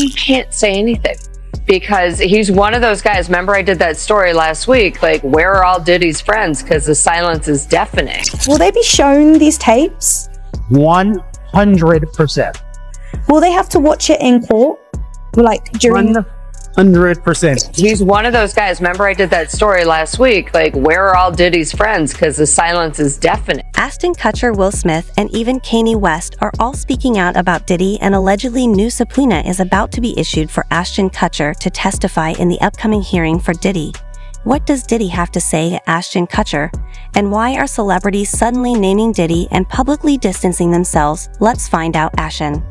he can't say anything because he's one of those guys. Remember I did that story last week, like, where are all Diddy's friends? Because the silence is deafening. Will they be shown these tapes? 100%. Will they have to watch it in court? Like during 100%. He's one of those guys. Remember I did that story last week, like, where are all Diddy's friends? Because the silence is deafening. Ashton Kutcher, Will Smith, and even Kanye West are all speaking out about Diddy, and allegedly new subpoena is about to be issued for Ashton Kutcher to testify in the upcoming hearing for Diddy. What does Diddy have to say to Ashton Kutcher? And why are celebrities suddenly naming Diddy and publicly distancing themselves? Let's find out, Ashton.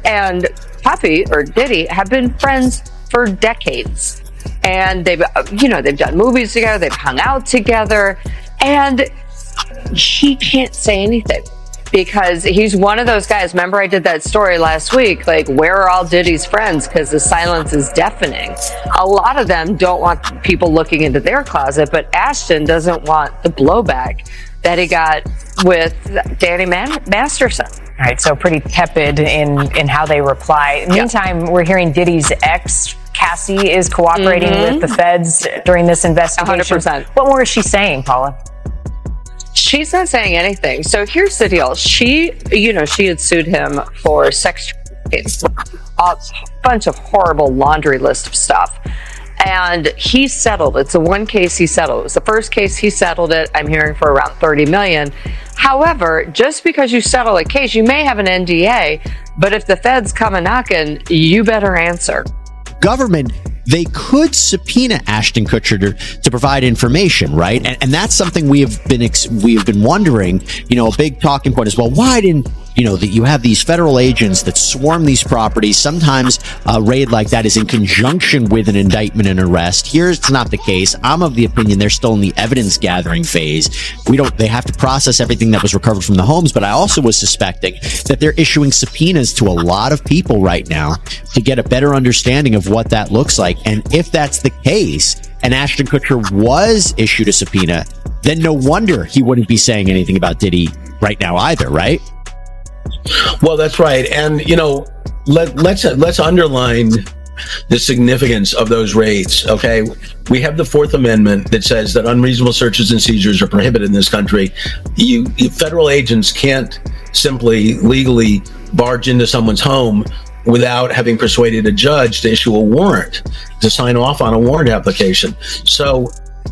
And Puffy, or Diddy, have been friends for decades. And they've done movies together, they've hung out together, and he can't say anything because he's one of those guys. Remember I did that story last week, like, where are all Diddy's friends? Because the silence is deafening. A lot of them don't want people looking into their closet, but Ashton doesn't want the blowback that he got with Danny Masterson. All right, so pretty tepid in how they reply. Meantime, we're hearing Diddy's ex, Cassie, is cooperating with the feds during this investigation. 100%. What more is she saying, Paula? She's not saying anything. So here's the deal. She had sued him for sex trafficking, a bunch of horrible laundry list of stuff. And he settled. It's the one case he settled. It was the first case he settled it. I'm hearing for around $30 million. However, just because you settle a case, you may have an NDA, but if the feds come a knocking, you better answer. Government, they could subpoena Ashton Kutcher to provide information, right? And that's something we have been wondering. A big talking point is, well, why didn't that you have these federal agents that swarm these properties? Sometimes a raid like that is in conjunction with an indictment and arrest. Here it's not the case. I'm of the opinion they're still in the evidence gathering phase. They have to process everything that was recovered from the homes, but I also was suspecting that they're issuing subpoenas to a lot of people right now to get a better understanding of what that looks like. And if that's the case, and Ashton Kutcher was issued a subpoena, then no wonder he wouldn't be saying anything about Diddy right now either, right? Well, that's right. And, let's underline the significance of those raids, okay? We have the Fourth Amendment that says that unreasonable searches and seizures are prohibited in this country. Federal agents can't simply legally barge into someone's home without having persuaded a judge to issue a warrant, to sign off on a warrant application. So,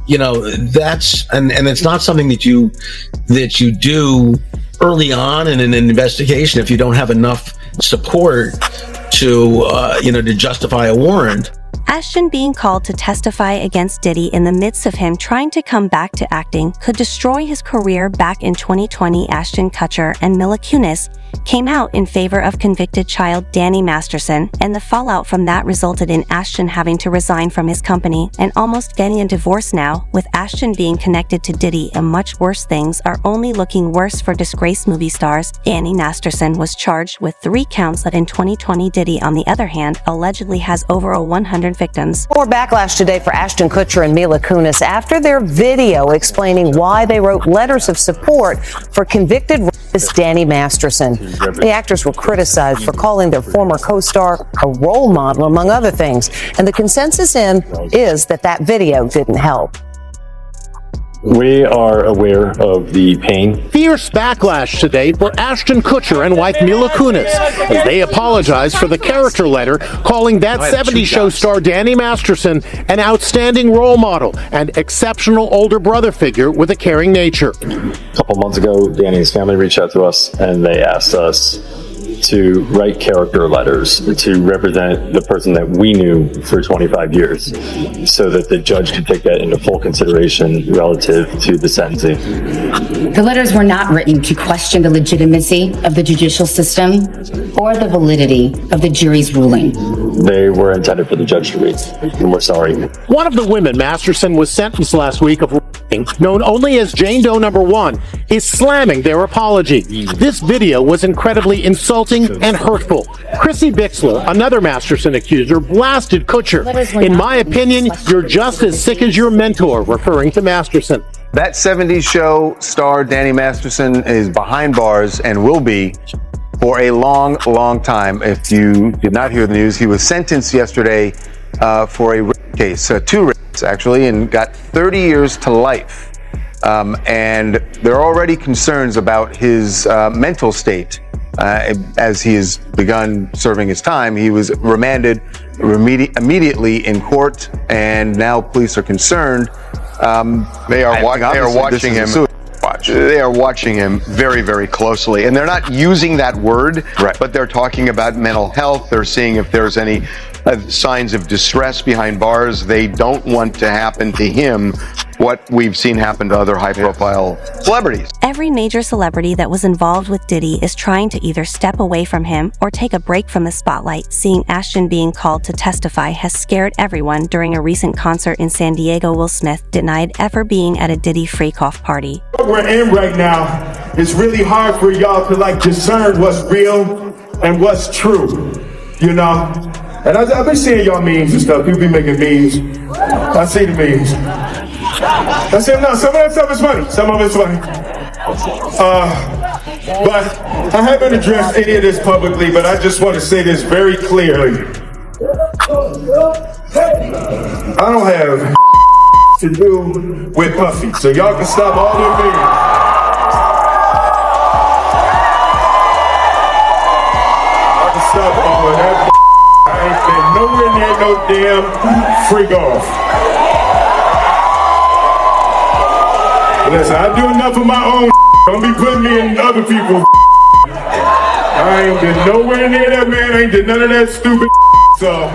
that's, and it's not something that you do early on in an investigation if you don't have enough support to justify a warrant. Ashton being called to testify against Diddy in the midst of him trying to come back to acting could destroy his career. Back in 2020, Ashton Kutcher and Mila Kunis came out in favor of convicted child Danny Masterson, and the fallout from that resulted in Ashton having to resign from his company and almost getting a divorce. Now, with Ashton being connected to Diddy, and much worse things are only looking worse for disgraced movie stars. Danny Masterson was charged with 3 counts that in 2020. Diddy, on the other hand, allegedly has over 100 victims. More backlash today for Ashton Kutcher and Mila Kunis after their video explaining why they wrote letters of support for convicted rapist Danny Masterson. The actors were criticized for calling their former co-star a role model, among other things. And the consensus is that video didn't help. We are aware of the pain. Fierce backlash today for Ashton Kutcher and wife Mila Kunis as they apologize for the character letter calling that 70s show star Danny Masterson an outstanding role model and exceptional older brother figure with a caring nature. A couple months ago, Danny's family reached out to us and they asked us to write character letters to represent the person that we knew for 25 years so that the judge could take that into full consideration relative to the sentencing. The letters were not written to question the legitimacy of the judicial system or the validity of the jury's ruling. They were intended for the judge to read, and we're sorry. One of the women Masterson was sentenced last week of known only as Jane Doe number 1, is slamming their apology. This video was incredibly insulting and hurtful. Chrissy Bixler, another Masterson accuser, blasted Kutcher. In my opinion, you're just as sick as your mentor, referring to Masterson. That 70s show star Danny Masterson is behind bars and will be for a long, long time. If you did not hear the news, he was sentenced yesterday for a rape case, 2 rapes actually, and got 30 years to life. And there are already concerns about his mental state. As he has begun serving his time, he was remanded immediately in court, and now police are concerned. They are watching him. They are watching him very, very closely, and they're not using that word, but they're talking about mental health. They're seeing if there's any signs of distress behind bars. They don't want to happen to him what we've seen happen to other high-profile celebrities. Every major celebrity that was involved with Diddy is trying to either step away from him or take a break from the spotlight. Seeing Ashton being called to testify has scared everyone. During a recent concert in San Diego, Will Smith denied ever being at a Diddy freak-off party. What we're in right now, it's really hard for y'all to discern what's real and what's true, you know? And I've been seeing y'all memes and stuff. People be making memes. I see the memes. I said, no, some of that stuff is funny. Some of it's funny. But I haven't addressed any of this publicly, but I just want to say this very clearly. I don't have to do with Puffy, so y'all can stop all the memes. I can stop all of that. I ain't been nowhere near no damn freak off. Listen, I do enough of my own. Don't be putting me in other people's. I ain't been nowhere near that man. I ain't did none of that stupid. So,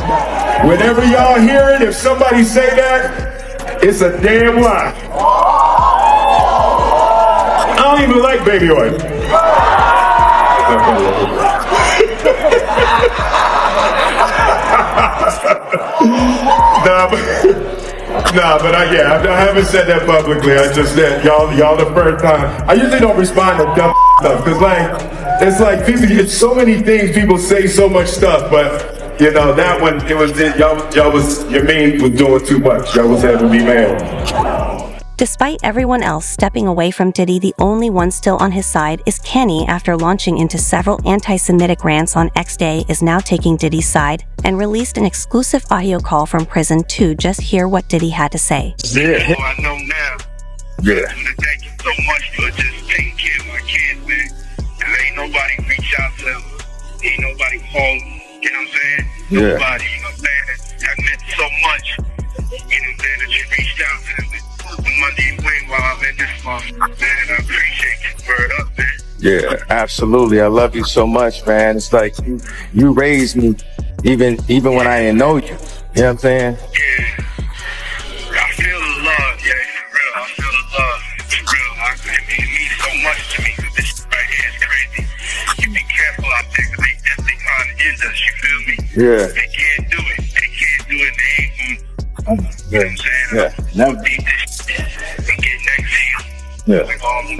whenever y'all hear it, if somebody say that, it's a damn lie. I don't even like baby oil. But I haven't said that publicly. I just said y'all the first time. I usually don't respond to dumb stuff because it's so many things people say, so much stuff. But you know that one, it was your meme was doing too much. Y'all was having me mad. Despite everyone else stepping away from Diddy, the only one still on his side is Kenny. After launching into several anti-Semitic rants on X Day, is now taking Diddy's side and released an exclusive audio call from prison to just hear what Diddy had to say. Yeah. I know now. Yeah. Thank you so much for just taking care of my kids, man. And ain't nobody reach out to them. Ain't nobody call them. You know what I'm saying? Yeah. Nobody, you know what I'm saying? That meant so much. You know what I'm saying? That you reached out to them. Monday wing while I'm in this month. Man, I appreciate you. Word up, man. Yeah, absolutely. I love you so much, man. It's like you raised me even when I didn't know you. You know what I'm saying? Yeah. I feel the love, yeah, for real. I feel the love. For real. It means so much to me because this right here is crazy. You be careful out there because they definitely trying to end us, you feel me? Yeah. They can't do it. They can't do it. They ain't you know what I'm saying? Yeah. Never beat this shit and get next to you. Yeah. We gonna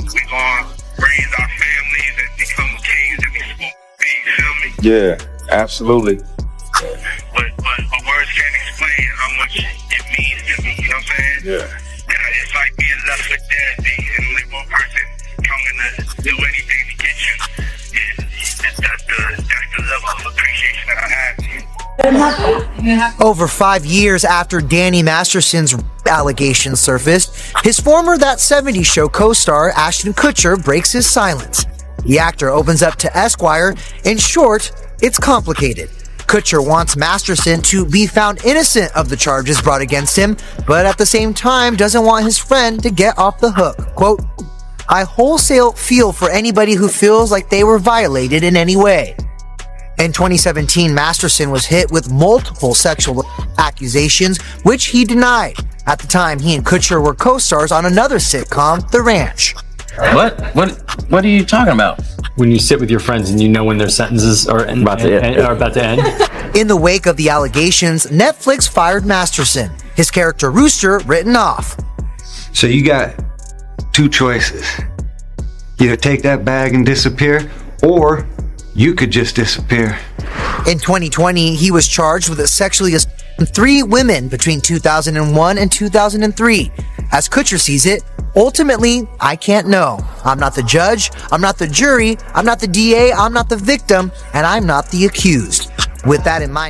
raise our families and become kings and we supposed to be, you feel me? Yeah, absolutely. But words can't explain how much it means to me, you know what I'm saying? Yeah. And it's like being left for dead, and only one person coming to do anything to get you. That's the level of appreciation that I have to you. Over 5 years after Danny Masterson's allegations surfaced, his former That 70s Show co-star Ashton Kutcher breaks his silence. The actor opens up to Esquire. In short, it's complicated. Kutcher wants Masterson to be found innocent of the charges brought against him, but at the same time doesn't want his friend to get off the hook. Quote, "I wholesale feel for anybody who feels like they were violated in any way." In 2017, Masterson was hit with multiple sexual accusations, which he denied. At the time, he and Kutcher were co-stars on another sitcom, The Ranch. What are you talking about? When you sit with your friends and you know when their sentences are about to end. In the wake of the allegations, Netflix fired Masterson, his character Rooster written off. So you got two choices. Either take that bag and disappear, or you could just disappear. In 2020, he was charged with sexually and 3 women between 2001 and 2003. As Kutcher sees it, ultimately, I can't know. I'm not the judge, I'm not the jury, I'm not the DA, I'm not the victim, and I'm not the accused. With that in mind,